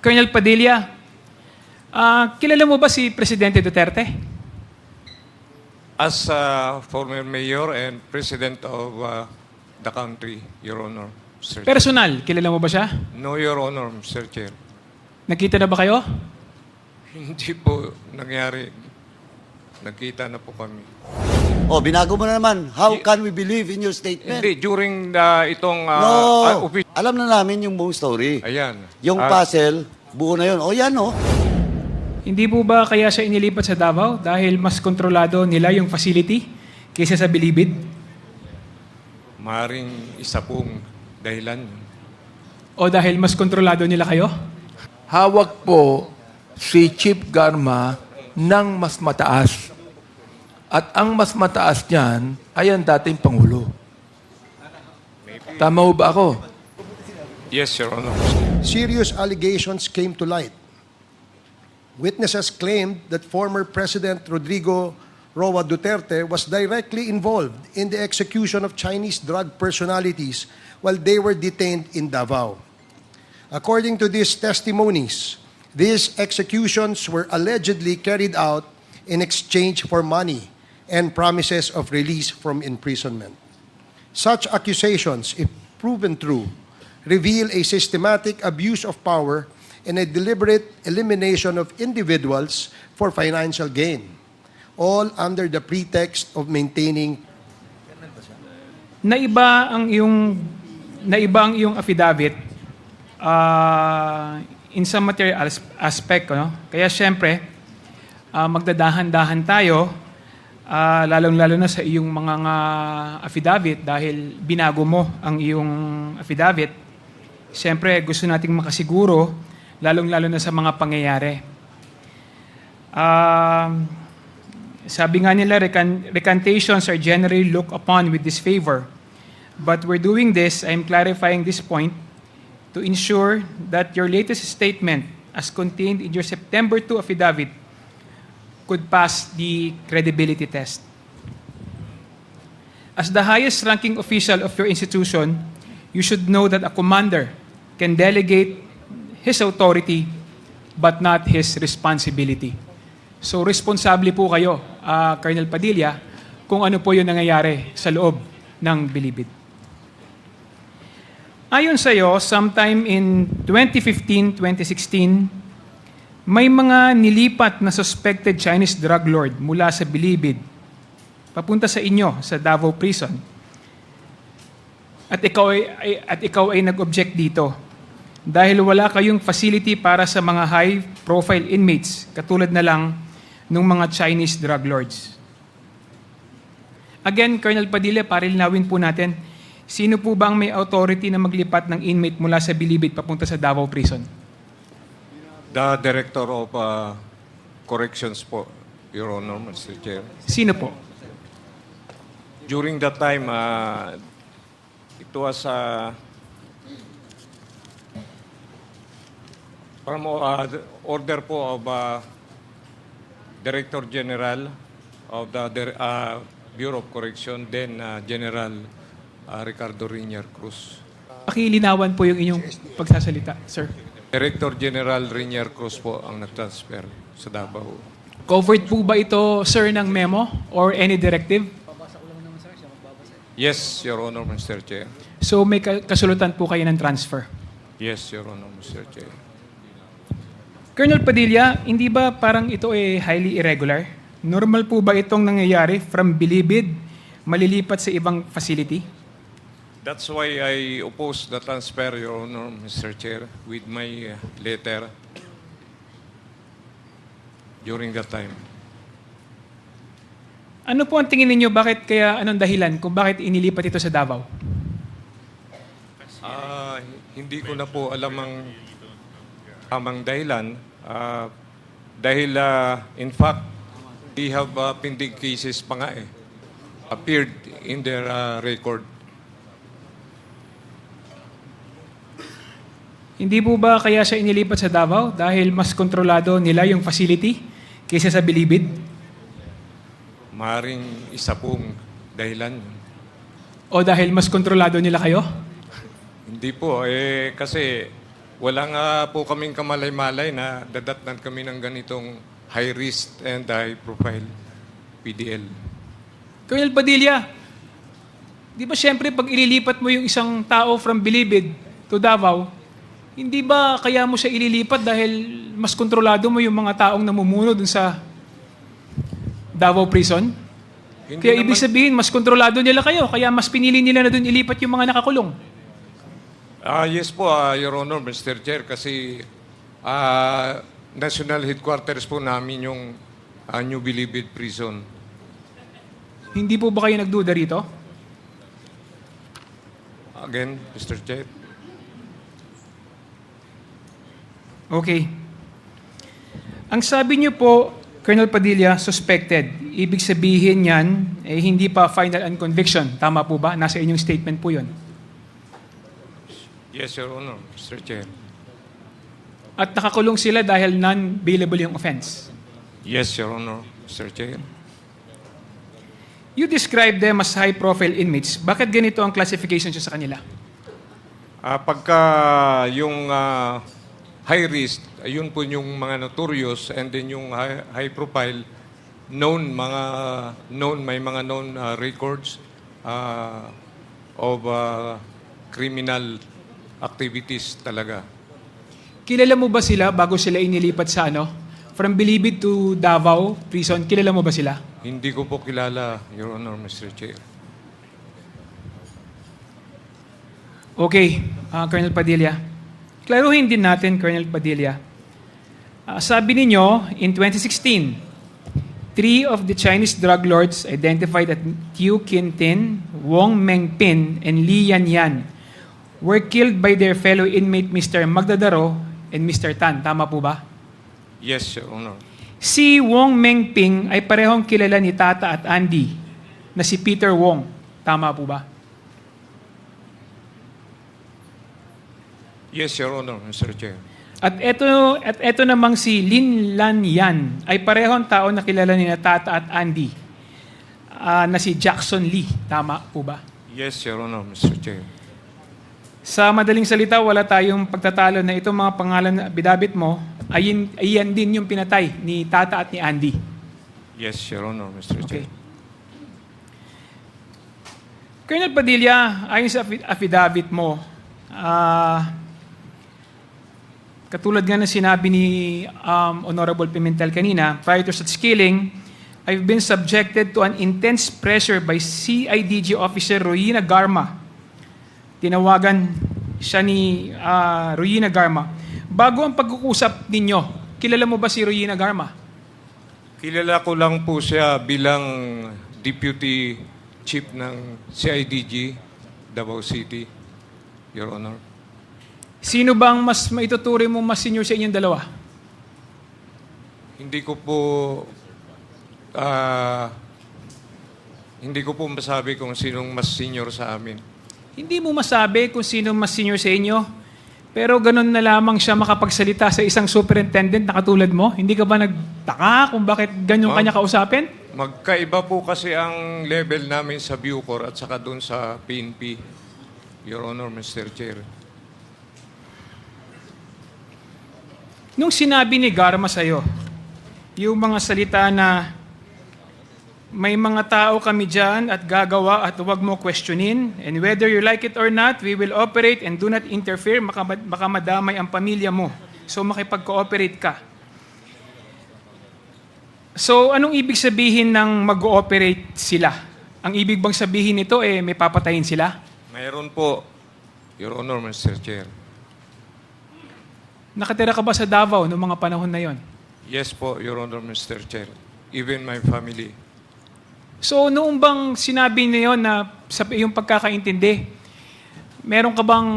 Colonel Padilla, kilala mo ba si Presidente Duterte? As former mayor and president of the country, Your Honor, Mr. Chair. Personal, kilala mo ba siya? No, Your Honor, Mr. Chair. Nakita na ba kayo? Hindi po nangyari. Nagkita na po kami. Oh, binago mo na naman. How can we believe in your statement? Hindi, during itong... No! Alam na namin yung buong story. Ayan. Yung puzzle, buo na yun. O yan, oh. Hindi po ba kaya siya inilipat sa Davao dahil mas kontrolado nila yung facility kaysa sa Bilibid? Maring isa pong dahilan. O dahil mas kontrolado nila kayo? Hawak po si Chief Garma ng mas mataas. At ang mas mataas niyan ay ang dating Pangulo. Tama ho ba ako? Yes, Your Honor. Serious allegations came to light. Witnesses claimed that former President Rodrigo Roa Duterte was directly involved in the execution of Chinese drug personalities while they were detained in Davao. According to these testimonies, these executions were allegedly carried out in exchange for money and promises of release from imprisonment. Such accusations, if proven true, reveal a systematic abuse of power and a deliberate elimination of individuals for financial gain, all under the pretext of maintaining. Naiba ang iyong affidavit in some material aspect, no? Kaya syempre, magdadahan-dahan tayo, lalong-lalo na sa iyong mga affidavit dahil binago mo ang iyong affidavit. Syempre, gusto nating makasiguro, lalong-lalo na sa mga pangyayari. Sabi nga nila, recantations are generally looked upon with disfavor. But we're doing this, I'm clarifying this point, to ensure that your latest statement, as contained in your September 2 affidavit, could pass the credibility test. As the highest-ranking official of your institution, you should know that a commander can delegate his authority but not his responsibility. So, responsable po kayo, Colonel Padilla, kung ano po yung nangyayari sa loob ng Bilibid. Ayon sa iyo, sometime in 2015-2016, may mga nilipat na suspected Chinese drug lord mula sa Bilibid papunta sa inyo, sa Davao Prison. At ikaw ay nag-object dito dahil wala kayong facility para sa mga high-profile inmates katulad na lang ng mga Chinese drug lords. Again, Colonel Padilla, parilnawin po natin, sino po ba ang may authority na maglipat ng inmate mula sa Bilibid papunta sa Davao Prison? The Director of Corrections po, Your Honor, Mr. Chair. Sino po? During that time, it was from order po of Director General of the Bureau of Correction, then General Ricardo Rinier Cruz. Pakilinawan po yung inyong pagsasalita, sir. Director General Rinier Cruz po ang nag-transfer sa Davao. Covered po ba ito, sir, ng memo or any directive? Yes, Your Honor, Mr. Chair. So may kasulatan po kayo ng transfer. Yes, Your Honor, Mr. Chair. Colonel Padilla, hindi ba parang ito ay highly irregular? Normal po ba itong nangyayari from Bilibid, malilipat sa ibang facility? That's why I oppose the transfer, Your Honor, Mr. Chair, with my letter during that time. Ano po ang tingin ninyo, bakit kaya, anong dahilan kung bakit inilipat ito sa Davao? Hindi ko na po alam ang tamang dahilan. Dahil, in fact, we have pending cases pa nga appeared in their record. Hindi po ba kaya siya inilipat sa Davao dahil mas kontrolado nila yung facility kaysa sa Bilibid? Maring isa pong dahilan. O dahil mas kontrolado nila kayo? Hindi po, kasi Walang po kaming kamalay-malay na dadatnan kami ng ganitong high risk and high profile PDL. Colonel Padilla, di ba siyempre pag ililipat mo yung isang tao from Bilibid to Davao, hindi ba kaya mo siya ililipat dahil mas kontrolado mo yung mga taong namumuno dun sa Davao Prison? Hindi Kaya naman- ibig sabihin, mas kontrolado nila kayo, kaya mas pinili nila na dun ilipat yung mga nakakulong. Yes po, Your Honor, Mr. Chair, kasi national headquarters po namin yung New Bilibid Prison. Hindi po ba kayo nagduda rito? Again, Mr. Chair. Okay. Ang sabi niyo po, Colonel Padilla, suspected. Ibig sabihin yan, hindi pa final and conviction. Tama po ba? Nasa inyong statement po yun. Yes, Your Honor, Mr. Chair. At nakakulong sila dahil non-bailable yung offense. Yes, Your Honor, Mr. Chair. You describe them as high-profile inmates. Bakit ganito ang classification siya sa kanila? Pagka yung high risk, yun po yung mga notorious, and then yung high profile, may mga known records of criminal activities talaga. Kilala mo ba sila bago sila inilipat sa From Bilibid to Davao Prison, kilala mo ba sila? Hindi ko po kilala, Your Honor, Mr. Chair. Okay, Colonel Padilla. Klaruhin din natin, Colonel Padilla. Sabi ninyo, in 2016, 3 of the Chinese drug lords identified as Tiu Quintin, Wong Mengpin, and Li Yanyan were killed by their fellow inmate Mr. Magdadaro and Mr. Tan. Tama po ba? Yes, Your Honor. Si Wong Mengping ay parehong kilala ni Tata at Andy na si Peter Wong. Tama po ba? Yes, Your Honor, Mr. Chair. At ito namang si Lin Lan Yan ay parehong tao na kilala ni Tata at Andy na si Jackson Lee. Tama po ba? Yes, Your Honor, Mr. Chair. Sa madaling salita, wala tayong pagtatalo na itong mga pangalan na bidabit mo, ayan din yung pinatay ni Tata at ni Andy. Yes, Your Honor, Mr. Okay. Chair. Colonel Padilla, ayon sa affidavit mo, katulad nga na sinabi ni Honorable Pimentel kanina, prior to such killing, I've been subjected to an intense pressure by CIDG Officer Royina Garma. Tinawagan siya ni Royina Garma. Bago ang pag-uusap ninyo, kilala mo ba si Royina Garma? Kilala ko lang po siya bilang Deputy Chief ng CIDG, Davao City, Your Honor. Sino bang mas maituturing mo mas senior sa inyong dalawa? Hindi ko po masabi kung sinong mas senior sa amin. Hindi mo masabi kung sino mas senior sa inyo, pero ganun na lamang siya makapagsalita sa isang superintendent na katulad mo? Hindi ka ba nagtaka kung bakit ganyan kanya kausapin? Magkaiba po kasi ang level namin sa Bucor at saka doon sa PNP, Your Honor, Mr. Chair. Nung sinabi ni Garma sa'yo, yung mga salita na may mga tao kami dyan at gagawa at huwag mo questionin, and whether you like it or not, we will operate and do not interfere, baka madamay ang pamilya mo. So makipag-cooperate ka. So anong ibig sabihin ng mag-ooperate sila? Ang ibig bang sabihin nito may papatayin sila? Mayroon po, Your Honor, Mr. Chair. Nakatira ka ba sa Davao noong mga panahon na yon? Yes po, Your Honor, Mr. Chair. Even my family. So noong bang sinabi niyo na sa iyong pagkakaintindi, meron ka bang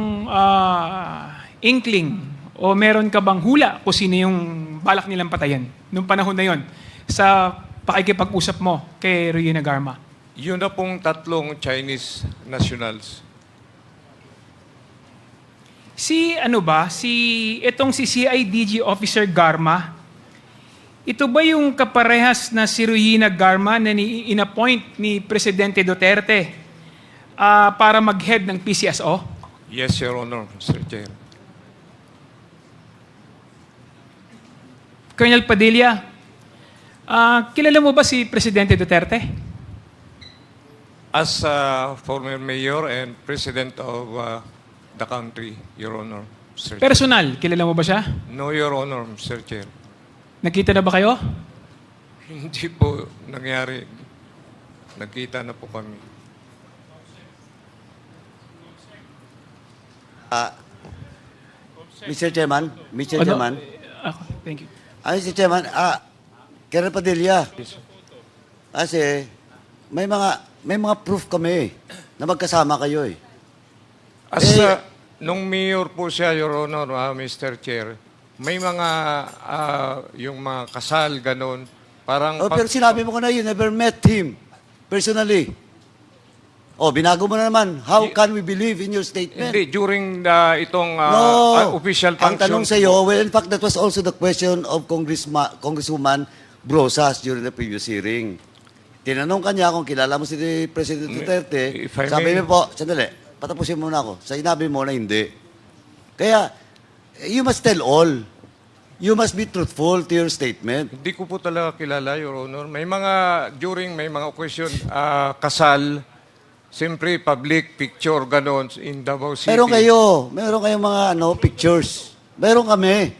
inkling o meron ka bang hula kung sino yung balak nilang patayin noong panahon na yon sa pakikipag-usap mo kay Royina Garma? Yun na pong tatlong Chinese nationals. Itong si CIDG Officer Garma, ito ba yung kaparehas na si Royina Garma na in-appoint ni Presidente Duterte para mag-head ng PCSO? Yes, Your Honor, Mr. Chair. Colonel Padilla, kilala mo ba si Presidente Duterte? As former mayor and president of the country, Your Honor, Mr. Chair. Personal, kilala mo ba siya? No, Your Honor, Mr. Chair. Nakita na ba kayo? Hindi po nangyari. Nagkita na po kami. Mr. Chairman, Mr. Ano? Chairman, Thank you. Mr. Chairman, Colonel Padilla, kasi may mga proof kami na magkasama kayo eh. As nung mayor po siya, Your Honor, Mr. Chair, may mga yung mga kasal ganon, parang Oh, pero sinabi mo ko na you never met him personally. Oh, binago mo na naman. How can we believe in your statement? hindi during itong No. official Ang function. tanong sa iyo, well, in fact, that was also the question of Congresswoman Brosas during the previous hearing. Tinanong kanya kung kilala mo si President Duterte. If I Sabi may- mo po, sandali, patapusin muna ako. Sinabi mo na hindi. Kaya, you must tell all. You must be truthful to your statement. Hindi ko po talaga kilala, Your Honor. May mga occasion, kasal, siyempre public picture ganon in Davao City. Meron kayong mga pictures. Meron kami.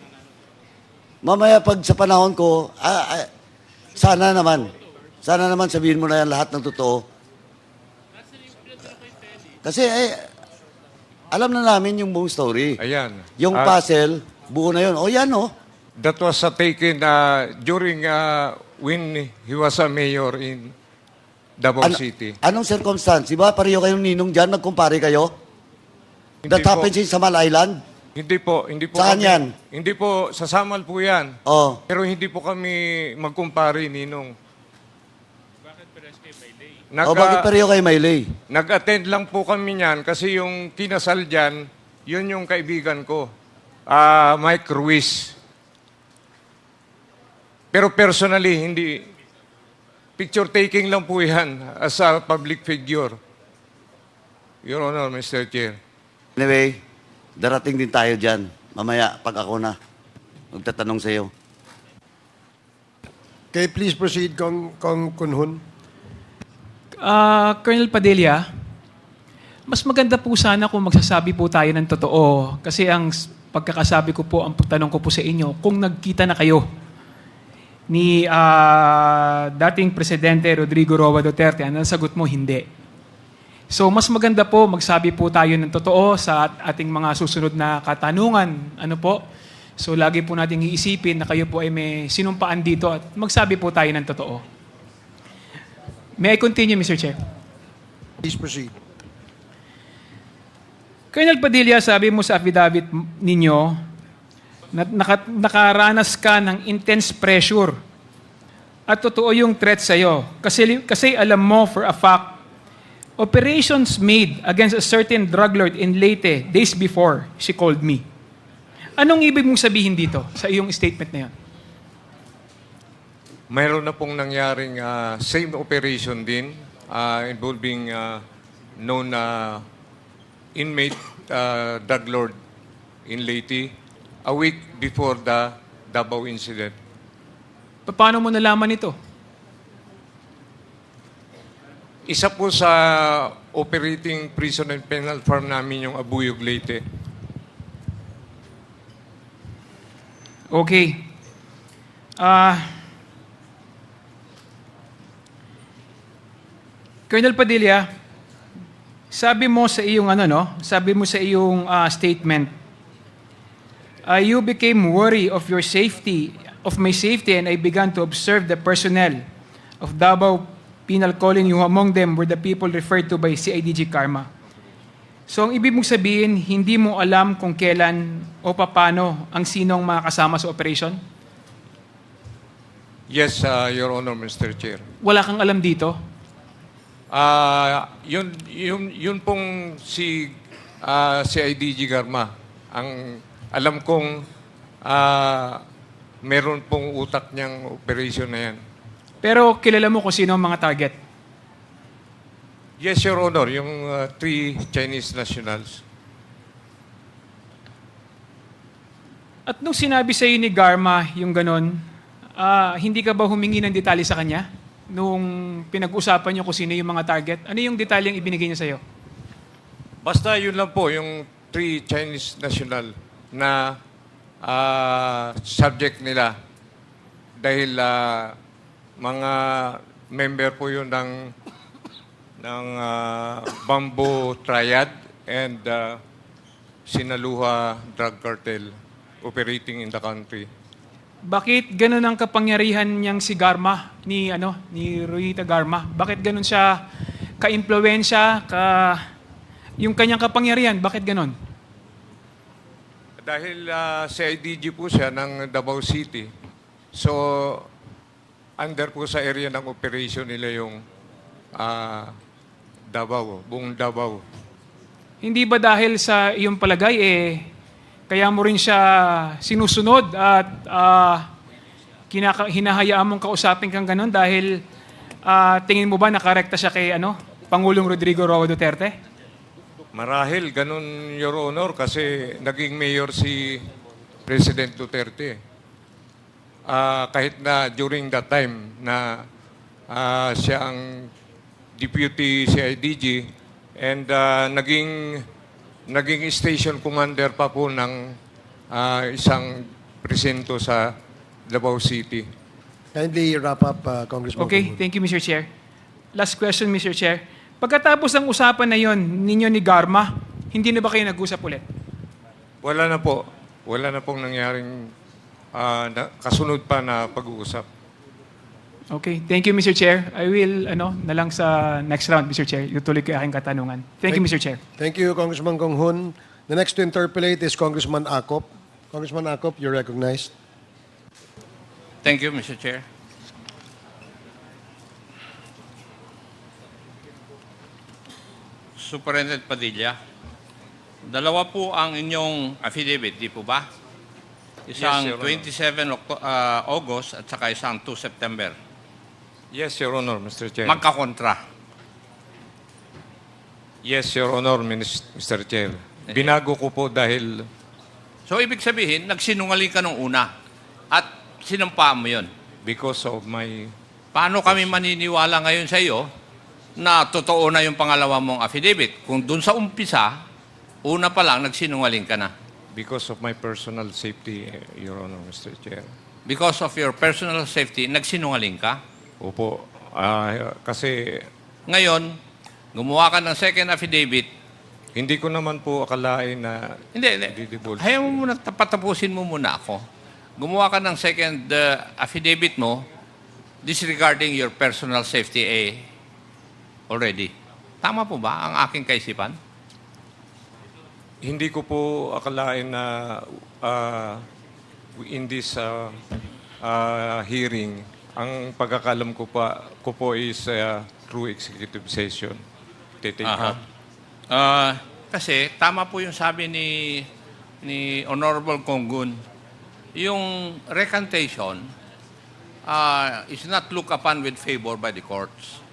Mamaya pag sa panahon ko, sana naman sabihin mo na yan lahat ng totoo. Kasi alam na namin yung buong story. Ayan. Yung puzzle, buo na yun. O yan o. That was taken during when he was a mayor in Davao City. Anong circumstance? Diba pareho kayong ninong dyan, nagkumpare kayo? That Hindi po. happens in Samal Island? Hindi po. Saan yan? Hindi po. Sa Samal po yan. Oh. Pero hindi po kami magkumpare, Ninong. O bakit pareho kayo Maylay? Nag-attend lang po kami niyan kasi yung kinasal dyan, yun yung kaibigan ko. Mike Ruiz. Pero personally, hindi. Picture taking lang po yan as a public figure. Your Honor, Mr. Chair. Anyway, darating din tayo dyan. Mamaya, pag ako na, magtatanong sa iyo. Okay, please proceed, Kong Kunhun. Colonel Padilla, mas maganda po sana kung magsasabi po tayo ng totoo. Kasi ang pagkakasabi ko po, ang tanong ko po sa inyo, kung nagkita na kayo ni dating Presidente Rodrigo Roa Duterte, ang sagot mo, hindi. So, mas maganda po, magsabi po tayo ng totoo sa ating mga susunod na katanungan. Ano po? So, lagi po natin iisipin na kayo po ay may sinumpaan dito at magsabi po tayo ng totoo. May I continue, Mr. Chair? Please proceed. Colonel Padilla, sabi mo sa affidavit ninyo na nakaranas ka ng intense pressure at totoo yung threat sa'yo. Kasi alam mo for a fact, operations made against a certain drug lord in Leyte days before she called me. Anong ibig mong sabihin dito sa iyong statement na yun? Mayroon na pong nangyaring same operation din involving known inmate drug lord in Leyte a week before the Davao incident. Paano mo nalaman ito? Isa po sa operating prison and penal farm namin yung Abuyog, Leyte. Okay. Colonel Padilla, sabi mo sa iyong statement, you became worried of your safety, of my safety, and I began to observe the personnel of Davao Penal Colony, who among them were the people referred to by CIDG Karma. So, ang ibig mong sabihin, hindi mo alam kung kailan o paano ang sinong mga kasama sa operation? Yes, Your Honor, Mr. Chair. Wala kang alam dito? Yun pong si IDG Garma. Ang alam kong meron pong utak niyang operation na yan. Pero kilala mo kung sino ang mga target? Yes, Your Honor, yung 3 Chinese nationals. At nung sinabi sa ni Garma yung ganon, hindi ka ba humingi ng detalye sa kanya? Nung pinag-usapan niyo kung sino yung mga target, ano yung detalyeng ibinigay niya sa'yo? Basta yun lang po, yung 3 Chinese national na subject nila. Dahil mga member po yun ng Bamboo Triad and Sinaluha Drug Cartel operating in the country. Bakit ganun ang kapangyarihan niyang si Garma, ni Ruita Garma? Bakit ganun siya ka-impluwensya, yung kanyang kapangyarihan, bakit ganun? Dahil CIDG po siya ng Davao City. So, under po sa area ng operation nila yung Davao, buong Davao. Hindi ba dahil sa iyong palagay, kaya mo rin siya sinusunod at hinahayaan mong kausapin kang ganun dahil tingin mo ba nakarekta siya kay Pangulong Rodrigo Roa Duterte? Marahil, ganun, Your Honor, kasi naging mayor si President Duterte. Kahit na during that time na siya ang deputy CIDG and naging station commander pa po ng isang presinto sa Davao City. Kindly wrap up, Congressman. Okay, thank you, Mr. Chair. Last question, Mr. Chair. Pagkatapos ng usapan na yon ninyo ni Garma, hindi na ba kayo nag-usap ulit? Wala na po. Wala na pong nangyaring kasunod pa na pag-uusap. Okay, thank you, Mr. Chair. I will, na lang sa next round, Mr. Chair. Ituloy ko yung aking katanungan. Thank you, Mr. Chair. Thank you, Congressman Kong Hun. The next to interpolate is Congressman Akop. Congressman Akop, you're recognized. Thank you, Mr. Chair. Superintendent Padilla, dalawa po ang inyong affidavit, di po ba? Isang Yes, Your Honor. 27 August at saka isang 2 September. Yes, Your Honor, Mr. Chair. Magkakontra. Yes, Your Honor, Mr. Chair. Binago ko po dahil So, ibig sabihin, nagsinungaling ka nung una at sinumpa mo yun. because of my... Paano kami maniniwala ngayon sa iyo na totoo na yung pangalawa mong affidavit? Kung dun sa umpisa, una pa lang, nagsinungaling ka na. Because of my personal safety, Your Honor, Mr. Chair. Because of your personal safety, nagsinungaling ka. Opo. Kasi Ngayon, gumawa ka ng second affidavit. hindi ko naman po akalain na Hindi. didivulge. Hayaan mo muna, patapusin mo muna ako. Gumawa ka ng second affidavit mo disregarding your personal safety already. Tama po ba ang aking kaisipan? Hindi ko po akalain na in this hearing, ang pagkakalam ko po is through executive session. Take up. Kasi tama po yung sabi ni Honorable Konggun, yung recantation is not looked upon with favor by the courts.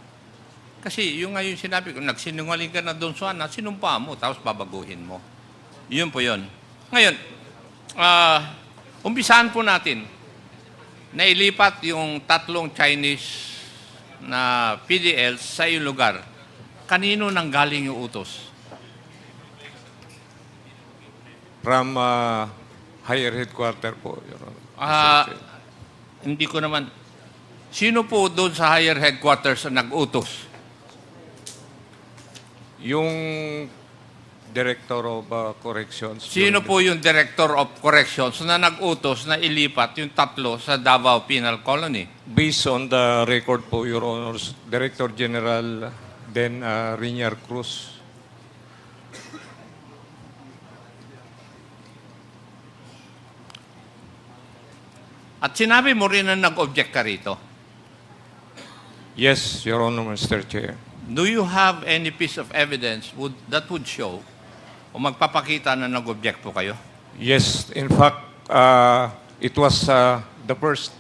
Kasi yung ngayon sinabi ko, nagsinungaling ka na doon sa sinumpa mo, tapos babaguhin mo. Yun po yun. Ngayon, umpisahan po natin na ilipat yung 3 Chinese na PDLs sa iyong lugar. Kanino nang galing yung utos? From higher headquarter po, Your Honor. Ah, hindi ko naman. Sino po doon sa higher headquarters na nag-utos? Yung Director of Corrections. Sino po yung Director of Corrections na nag-utos na ilipat yung 3 sa Davao Penal Colony? Based on the record po, Your Honors, Director General then Rinier Cruz. At sinabi mo rin na nag-object ka rito. Yes, Your Honor, Mr. Chair. Do you have any piece of evidence that would show o magpapakita na nag-object po kayo? Yes, in fact, it was the first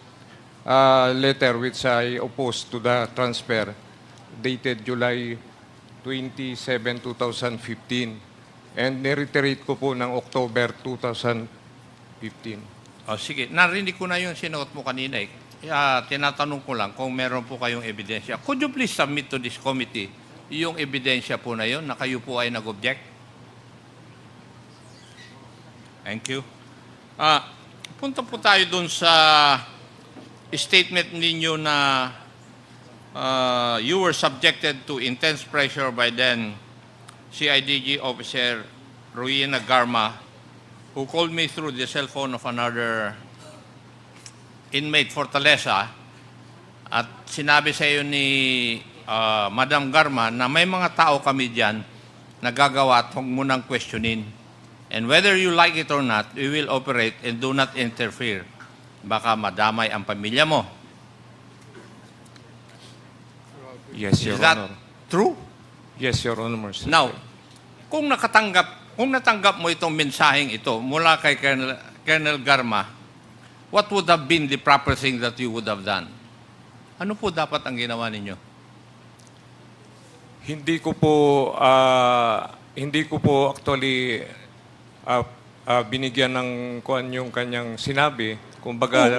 letter which I opposed to the transfer dated July 27, 2015. And nireiterate ko po ng October 2015 15. O sige, narinig ko na yung sinuot mo kanina eh. Tinatanong ko lang kung meron po kayong ebidensya. Could you please submit to this committee yung ebidensya po na yun na kayo po ay nag-object? Thank you. Punta po tayo dun sa statement ninyo na you were subjected to intense pressure by then CIDG officer Ruina Garma, who called me through the cell phone of another inmate Fortaleza, at sinabi sa iyo ni Madam Garma na may mga tao kami dyan na gagawa at huwag mo nang questionin. And whether you like it or not, we will operate and do not interfere. Baka madamay ang pamilya mo. Yes, Your Is that Honor. true? Yes, Your Honor, Mr. Now, Chair. kung natanggap mo itong mensaheng ito mula kay Colonel Garma, what would have been the proper thing that you would have done? Ano po dapat ang ginawa ninyo? Hindi ko po actually binigyan ng kuan yung kanyang sinabi. Kumbaga,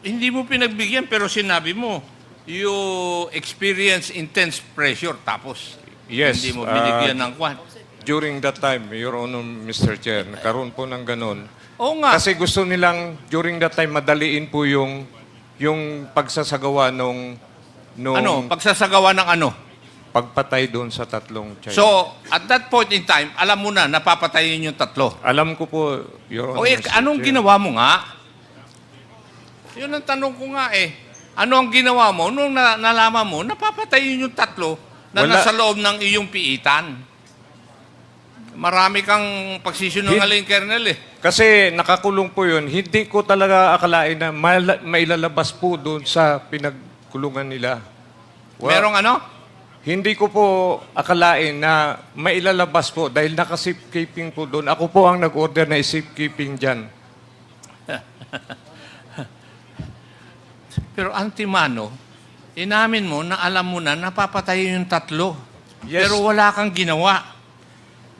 Hindi mo pinagbigyan pero sinabi mo, you experience intense pressure tapos Yes, hindi mo binigyan ng kwan. during that time, Your Honor, Mr. Chair, nagkaroon po ng ganun. Oo nga. Kasi gusto nilang during that time madaliin po yung pagsasagawa nung Pagsasagawa ng ano? pagpatay doon sa tatlong child. So, at that point in time, alam mo na, napapatayin yung tatlo. Alam ko po, Your Honor, O Mr. anong Chair. ginawa mo nga? Yun ang tanong ko nga eh. Ano ang ginawa mo nung nalaman mo, napapatayin yung tatlo na Wala. nasa loob ng iyong piitan? Marami kang pagsisinungaling, Colonel eh. Kasi nakakulong po yun, hindi ko talaga akalain na mailalabas po doon sa pinagkulungan nila. Merong ano? Hindi ko po akalain na mailalabas po dahil naka-safekeeping po doon. Ako po ang nag-order na safekeeping dyan. Pero antimano, inamin mo na alam mo na napapatayin yung tatlo. Yes. Pero wala kang ginawa.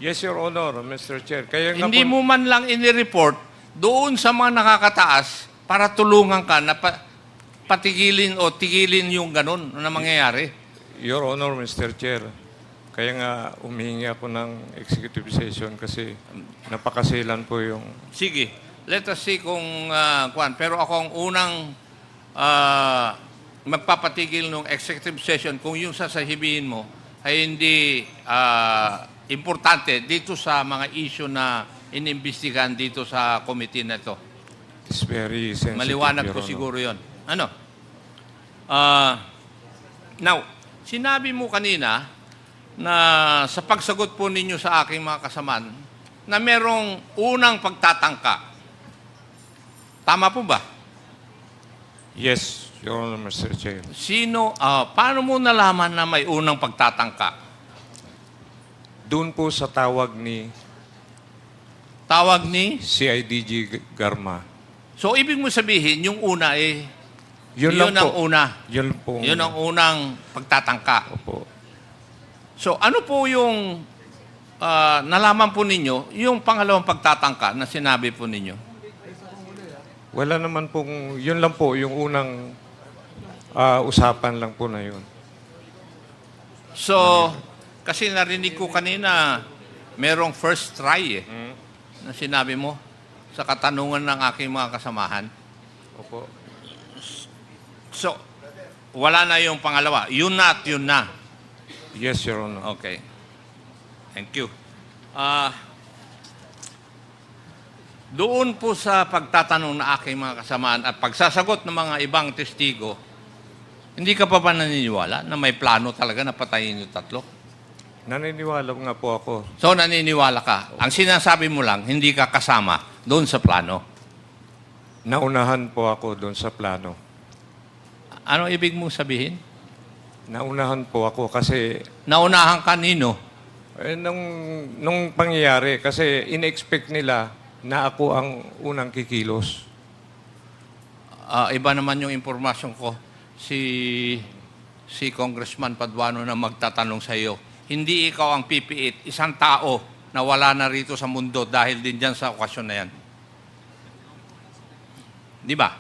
Yes, Your Honor, Mr. Chair. Kaya nga Hindi po, mo man lang inireport doon sa mga nakakataas para tulungan ka na patigilin o tigilin yung ganun na mangyayari. Your Honor, Mr. Chair, kaya nga umihingi ako ng executive session kasi napakasilan po yung... Sige, let us see kung kuan. Pero ako ang unang magpapatigil ng executive session kung yung sasahibihin mo ay hindi importante dito sa mga issue na inimbestigahan dito sa committee na ito. It's very sensitive, Maliwanag Your ko Honor. siguro yon. Ano? Now, sinabi mo kanina na sa pagsagot po ninyo sa aking mga kasamaan na merong unang pagtatangka. Tama po ba? Yes, Your Honor, Mr. Chair. Paano mo nalaman na may unang pagtatangka? Doon po sa tawag ni Tawag ni? CIDG Garma. So, ibig mo sabihin, yung una Yun yun lang ang po. una. Yun po. Yun ang unang pagtatangka. Opo. So, ano po yung nalaman po ninyo, yung pangalawang pagtatangka na sinabi po ninyo? Wala naman pong, yun lang po, yung unang usapan lang po na yun. So, kasi narinig ko kanina, merong first try eh, na sinabi mo sa katanungan ng aking mga kasamahan. Opo. So, wala na yung pangalawa. Yun na at yun na. Yes, Your Honor. Okay. Thank you. Doon po sa pagtatanong na aking mga kasamaan at pagsasagot ng mga ibang testigo, hindi ka pa ba naniniwala na may plano talaga na patayin yung tatlo? Naniniwala nga po ako. So, naniniwala ka. Ang sinasabi mo lang, hindi ka kasama doon sa plano. Naunahan po ako doon sa plano. Ano ibig mong sabihin? Naunahan po ako kasi Naunahan ka nino? nung pangyayari, kasi in-expect nila na ako ang unang kikilos. Iba naman yung impormasyon ko. Si Congressman Paduano na magtatanong sa iyo. Hindi ikaw ang pipiit, isang tao na wala na rito sa mundo dahil din dyan sa okasyon na yan. Di ba?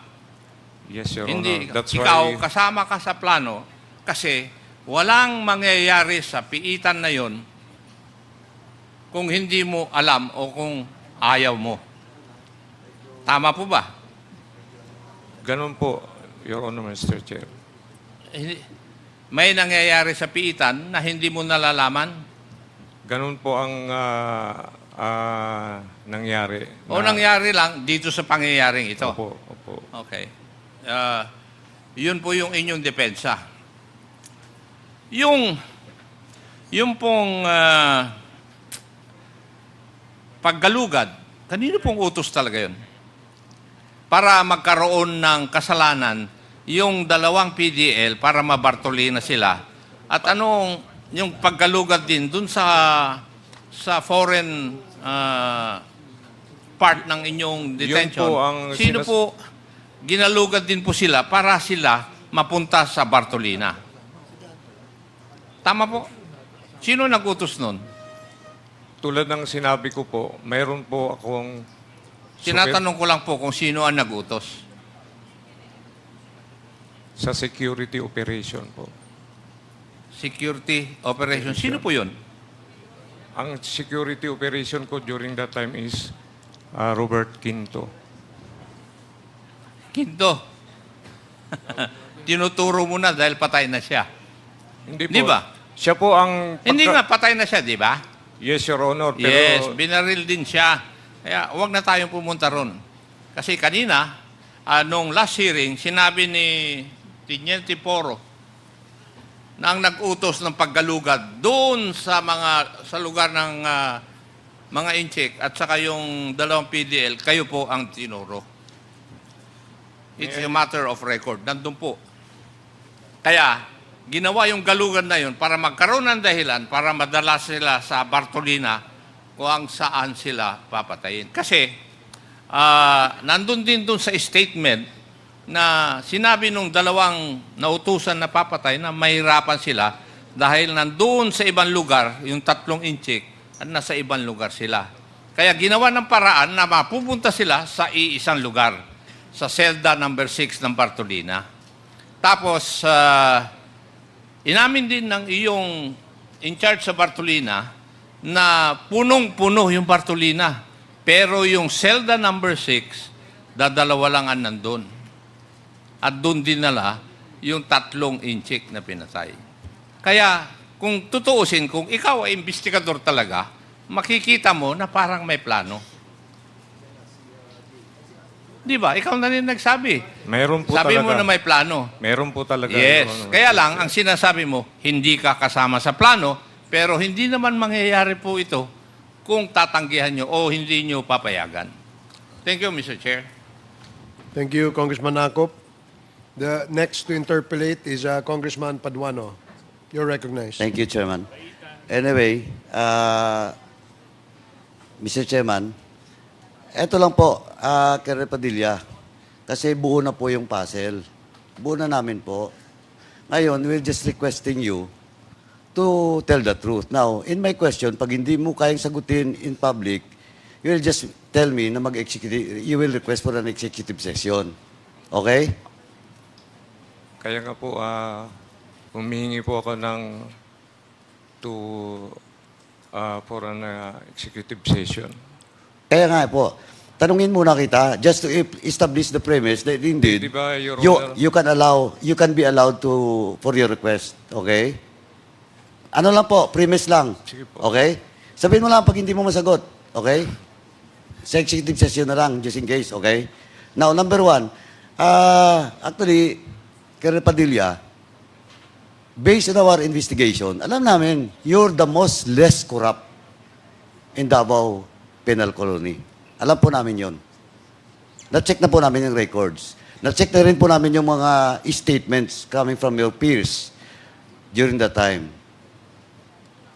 Yes, Your Hindi, Honor. That's ikaw why... kasama ka sa plano kasi walang mangyayari sa piitan na yon kung hindi mo alam o kung ayaw mo. Tama po ba? Ganun po, Your Honor, Mr. Chair. May nangyayari sa piitan na hindi mo nalalaman? Ganun po ang nangyari. O nangyari lang dito sa pangyayaring ito? Opo, opo. Okay. Yun po yung inyong depensa. Yung pong paggalugad, kanino pong utos talaga yun? Para magkaroon ng kasalanan yung dalawang PDL para mabartolina sila. At anong yung paggalugad din dun sa foreign part ng inyong detention? Yun po ang Sino po ginalugad din po sila para sila mapunta sa Bartolina? Tama po? Sino nag-utos nun? Tulad ng sinabi ko po, mayroon po akong... Tinatanong ko lang po kung sino ang nag-utos. Sa security operation po. Security operation. Sino po yun? Ang security operation ko during that time is Robert Quinto. Quinto. Tinuturo mo na dahil patay na siya. Hindi po. Di ba? Siya po ang... Hindi nga, patay na siya, di ba? Yes, Your Honor. Pero Yes, binaril din siya. Kaya huwag na tayong pumunta ron. Kasi kanina, nung last hearing, sinabi ni Tiniente Poro na ang nag-utos ng paggalugad doon sa lugar ng mga incheck at saka yung dalawang PDL, kayo po ang tinuro. It's a matter of record. Nandun po. Kaya, ginawa yung galugan na yun para magkaroon ng dahilan para madala sila sa Bartolina kung saan sila papatayin. Kasi, nandun din dun sa statement na sinabi nung dalawang nautusan na papatay na mahirapan sila dahil nandun sa ibang lugar, yung 3 inchik, at nasa ibang lugar sila. Kaya ginawa ng paraan na mapupunta sila sa iisang lugar, sa selda number 6 ng Bartolina. Tapos, inamin din ng iyong in charge sa Bartolina na punong-puno yung Bartolina. Pero yung selda number 6, dadalawa lang ang nandun. At doon dinala yung 3 inchik na pinatay. Kaya, kung tutuusin, kung ikaw ay investigador talaga, makikita mo na parang may plano. Di ba? Ikaw na rin nagsabi. mayroon po Sabi talaga. mo na may plano. Mayroon po talaga. Yes. Your Honor. Kaya lang, ang sinasabi mo, hindi ka kasama sa plano, pero hindi naman mangyayari po ito kung tatanggihan nyo o hindi nyo papayagan. Thank you, Mr. Chair. Thank you, Congressman Nakop. The next to interpolate is Congressman Paduano. You're recognized. Thank you, Chairman. Anyway, Mr. Chairman, eto lang po, kay Repadilla, kasi buo na po yung puzzle. Buo na namin po. Ngayon, we're just requesting you to tell the truth. Now, in my question, pag hindi mo kayang sagutin in public, you will just tell me na you will request for an executive session. Okay? Kaya nga po, humihingi po ako for an executive session. Kaya nga po, tanungin muna kita, just to establish the premise that indeed, Di ba, Your Honor? you can be allowed for your request. Okay? Ano lang po, premise lang. Sige po. Okay? Sabihin mo lang pag hindi mo masagot. Okay? Sa executive session na lang, just in case. Okay? Now, number 1, actually, kay Padilla, based on our investigation, alam namin, you're the most less corrupt in Davao Penal Colony. Alam po namin yon. Na-check na po namin yung records. Na-check na rin po namin yung mga statements coming from your peers during that time.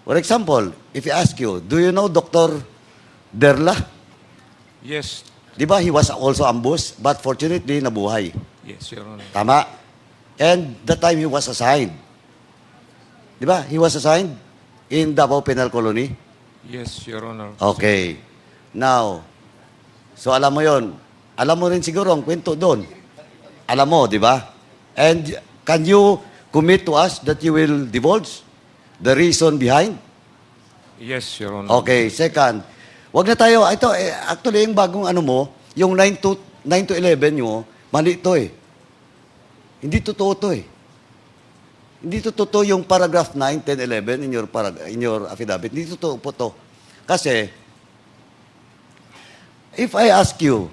For example, if I ask you, do you know Dr. Derla? Yes. Di ba, he was also ambushed, but fortunately, nabuhay. Yes, Your Honor. Tama. And that time he was assigned. Di ba? He was assigned in Davao Penal Colony. Yes, Your Honor. Okay. Now, so alam mo yon, Alam mo rin siguro ang kwento doon. Alam mo, di ba? And can you commit to us that you will divulge the reason behind? Yes, Your Honor. Okay, second. Wag na tayo, ito, actually, yung bagong ano mo, yung 9 to 11 nyo, mali ito eh. Hindi totoo to eh. Hindi totoo yung paragraph 9, 10, 11 in your affidavit. Hindi totoo po to. Kasi, if I ask you,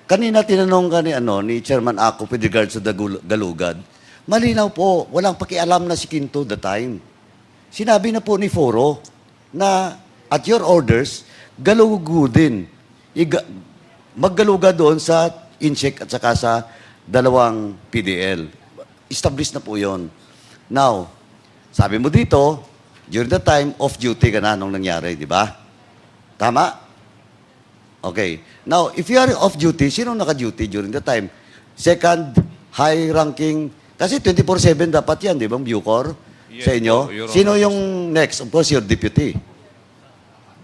kanina tinanong ka ni Chairman Ako with regards to the galugad, malinaw po, walang pakialam na si Quinto the time. Sinabi na po ni Foro na at your orders, galugudin. Maggaluga doon sa INCHEC at saka sa dalawang PDL. Established na po yon. Now, sabi mo dito, during the time, off-duty ka na nung nangyari, di ba? Tama? Okay. Now, if you are off-duty, sino naka-duty during the time? Second, high-ranking, kasi 24/7 dapat yan, di ba, Bucor? Yes Sa inyo? po, Your Sino Honor. yung next? Of course, your deputy.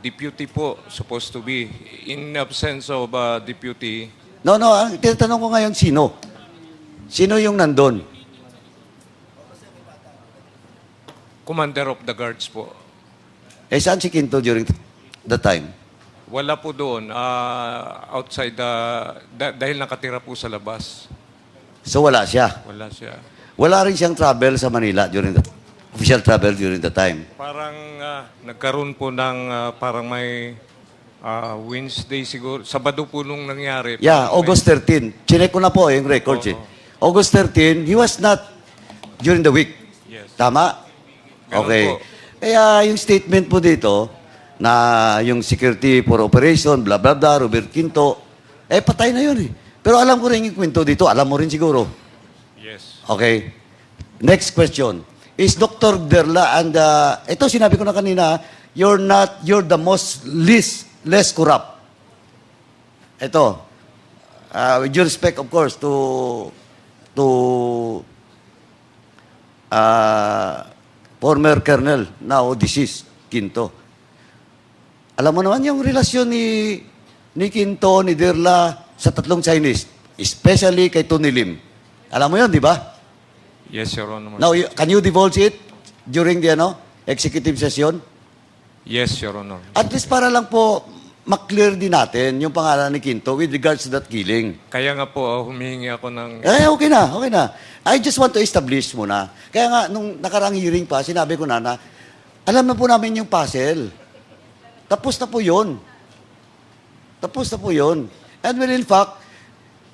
Deputy po, supposed to be. In absence of deputy, No, ang tinatanong ko ngayon, sino? Sino yung nandun? commander of the guards po. Eh, saan si Quinto during the time? Wala po doon. Outside, dahil nakatira po sa labas. So, wala siya. Wala siya. Wala rin siyang travel sa Manila during the official travel during the time. Parang nagkaroon po ng parang may Wednesday siguro. Sabado po nung nangyari. Yeah, Parang August 13. Chinek ko na po yung records eh. August 13, he was not during the week. Yes. Tama? Ganun Okay. po. Kaya yung statement po dito na yung security for operation, blah, blah, blah, Robert Quinto, patay na yun eh. Pero alam ko rin yung kwento dito. Alam mo rin siguro. Yes. Okay. Next question. Is Dr. Derla and ito sinabi ko na kanina, you're the less corrupt. Ito. With due respect, of course, to former colonel, now deceased, Quinto. Alam mo naman yung relasyon ni Quinto, ni Derla sa tatlong Chinese, especially kay Tony Lim. Alam mo yun, di ba? Yes, Your Honor. Now, can you divulge it during the executive session? Yes, Your Honor. At least para lang po maklear din natin yung pangalan ni Quinto with regards to that killing. Kaya nga po, humihingi ako ng... Okay na. I just want to establish muna. Kaya nga, nung nakarang hearing pa, sinabi ko na alam na po namin yung puzzle. Tapos na po yun. And well, in fact,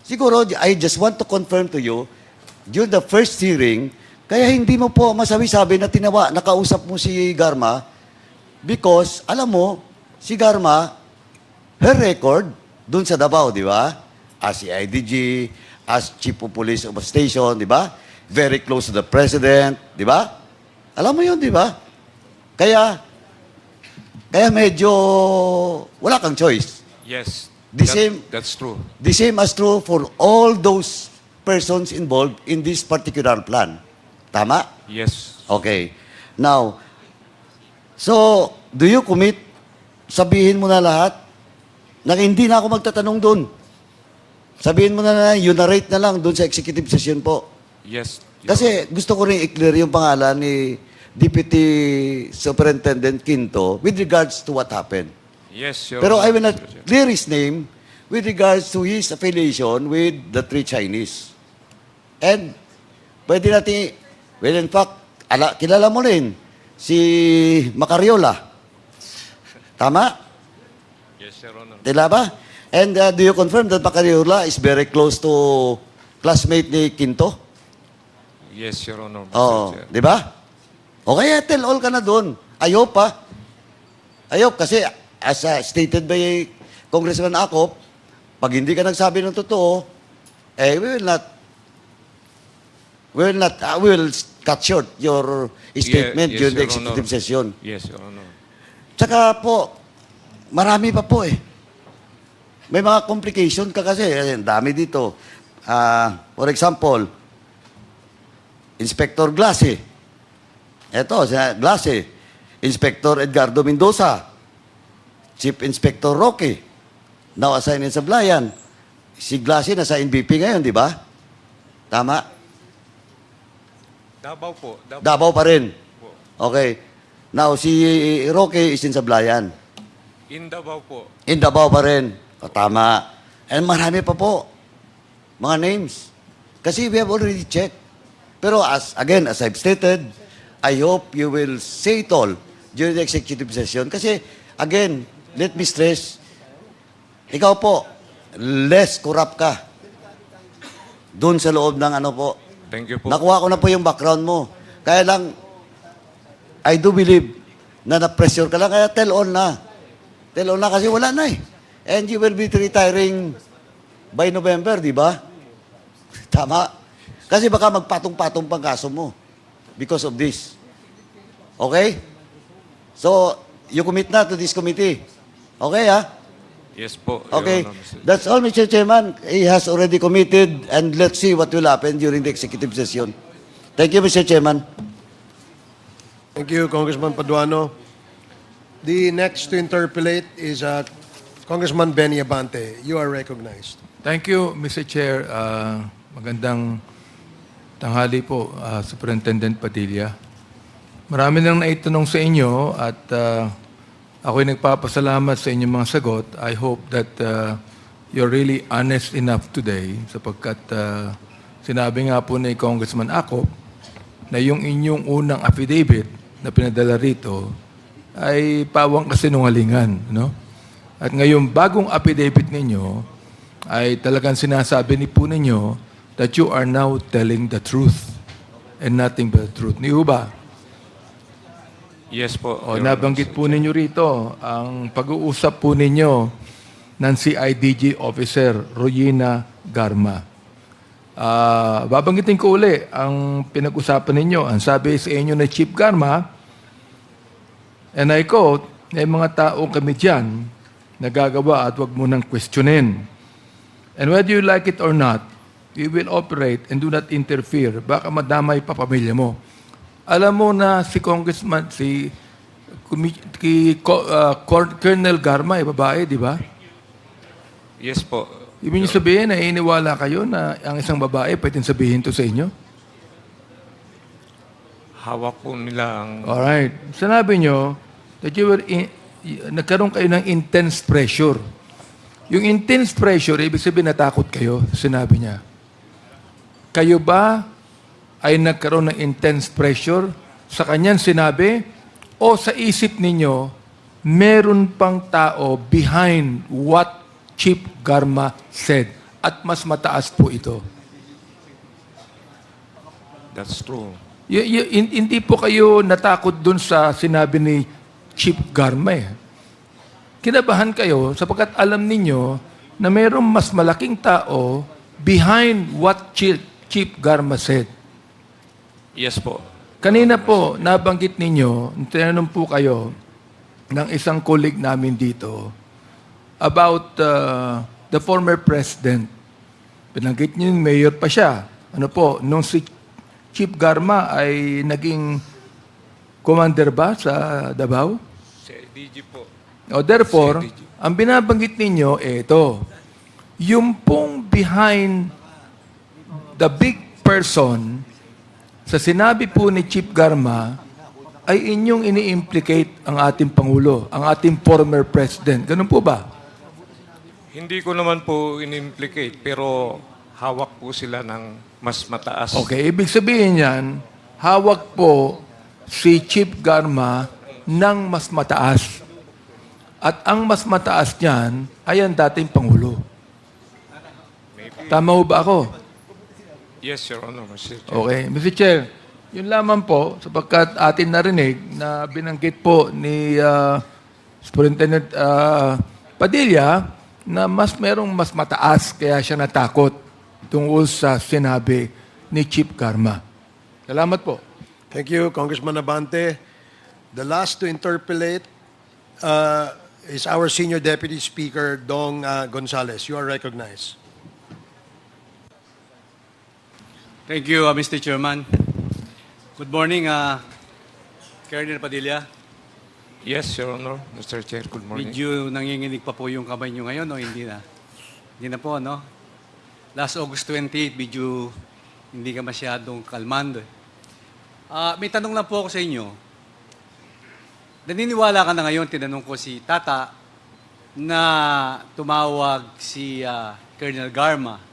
siguro, I just want to confirm to you, during the first hearing, kaya hindi mo po masabi-sabi na nakausap mo si Garma because, alam mo, si Garma, her record, dun sa Davao, di ba? As CIDG, as Chief of Police of a station, di ba? Very close to the President, di ba? Alam mo yun, di ba? Kaya medyo wala kang choice. Yes. That's true. The same as true for all those persons involved in this particular plan. Tama? Yes. Okay. Now, so, do you commit? Sabihin mo na lahat na hindi na ako magtatanong doon. Sabihin mo na you narrate na lang doon sa executive session po. Yes. Kasi gusto ko rin i-clear yung pangalan ni Deputy Superintendent Quinto with regards to what happened. Yes, Your Pero I will Honor. not clear his name with regards to his affiliation with the three Chinese. And pwede natin, well, in fact, kilala mo rin si Macariola. Tama? Yes, Your Honor. Tila ba? And do you confirm that Macariola is very close to classmate ni Quinto? Yes, Your Honor. Oo. Mr. Chair. Di ba? Okay, tell all ka na doon. Ayop pa. Ayop kasi as stated by Congressman Acop, pag hindi ka nagsabi ng totoo, we will cut short your statement Yes, during the Your Honor. executive session. Yes, Your Honor. Tsaka po, marami pa po eh. May mga complication ka kasi. Ang dami dito. For example, Inspector Glasse. Ito, Glasse. Inspector Edgardo Mendoza. Chief Inspector Roque. Now assigned in Sablayan. si Glassy nasa NBP ngayon, di ba? Tama? Davao po. Davao. Davao pa rin. Okay. Now, si Roque is in Sablayan. In Davao po. In Davao pa rin. O, tama. And marami pa po. Mga names. Kasi we have already checked. Pero as I've stated, I hope you will say it all during the executive session. Kasi, again, let me stress, ikaw po, less corrupt ka. Doon sa loob ng ano po. Thank you po. Nakuha ko na po yung background mo. Kaya lang, I do believe na na-pressure ka lang. Kaya tell all na. Tell all na kasi wala na eh. And you will be retiring by November, di ba? Tama. Kasi baka magpatong-patong pang kaso mo because of this. Okay? So, you commit na to this committee. Okay, ha? Yes po. Your Okay. Honor, Mr. That's all, Mr. Chairman. He has already committed and let's see what will happen during the executive session. Thank you, Mr. Chairman. Thank you, Congressman Paduano. The next to interpolate is Congressman Benny Abante. You are recognized. Thank you, Mr. Chair. Magandang tanghali po, Superintendent Padilla. Marami nang naitanong sa inyo at ako'y nagpapasalamat sa inyong mga sagot. I hope that you're really honest enough today sapagkat sinabi nga po ni Congressman Acop na yung inyong unang affidavit na pinadala rito ay pawang kasinungalingan. No? At ngayon, bagong affidavit ninyo ay talagang sinasabi ni po ninyo that you are now telling the truth and nothing but the truth. Ni ba? Yes po. O, Your nabanggit Honor, po ninyo rito ang pag-uusap po ninyo ng CIDG Officer Royina Garma. Babanggitin ko uli ang pinag-usapan ninyo. Ang sabi sa inyo na Chief Garma, and I quote, may mga tao kami dyan na gagawa at wag mo nang questionin. And whether you like it or not, we will operate and do not interfere. Baka madamay pa pamilya mo. Alam mo na si Congressman, Colonel Garma, babae, di ba? Yes po. Ibig niyo sabihin na iniwala kayo na ang isang babae pwedeng sabihin to sa inyo? Hawak po nila ang... Alright. Sinabi niyo that you were nagkaroon kayo ng intense pressure. Yung intense pressure, ibig sabihin natakot kayo, sinabi niya. Kayo ba ay nagkaroon ng intense pressure sa kanyang sinabi o sa isip ninyo meron pang tao behind what Chief Garma said at mas mataas po ito? That's true. Hindi po kayo natakot dun sa sinabi ni Chief Garma eh. Kinabahan kayo sapagkat alam ninyo na mayroong mas malaking tao behind what Chief Garma said. Yes po. Kanina po, nabanggit ninyo, tinanong po kayo ng isang colleague namin dito about the former president. Pinanggit niyo yung mayor pa siya. Ano po, nung si Chief Garma ay naging commander ba sa Davao? Si DG po. O therefore, ang binabanggit ninyo, ito. Yung pong behind the big person, sa sinabi po ni Chief Garma, ay inyong ini-implicate ang ating Pangulo, ang ating former president. Ganun po ba? Hindi ko naman po in-implicate, pero hawak po sila ng mas mataas. Okay, ibig sabihin yan, hawak po si Chief Garma ng mas mataas. At ang mas mataas niyan ay ang dating Pangulo. Tama ho ba ako? Yes, Your Honor, Mr. Chair. Okay. Mr. Chair, yun lamang po, sapagkat atin narinig na binanggit po ni Superintendent Padilla na merong mas mataas kaya siya natakot tungkol sa sinabi ni Chief Garma. Salamat po. Thank you, Congressman Abante. The last to interpolate is our Senior Deputy Speaker, Dong Gonzales. You are recognized. Thank you, Mr. Chairman. Good morning, Colonel Padilla. Yes, Your Honor, Mr. Chair. Good morning. Medyo nanginginig pa po yung kamay nyo ngayon o hindi na? Hindi na po, no? last August 28, medyo hindi ka masyadong kalmando. May tanong lang po ako sa inyo. Naniniwala ka na ngayon, tinanong ko si Tata, na tumawag si Colonel Garma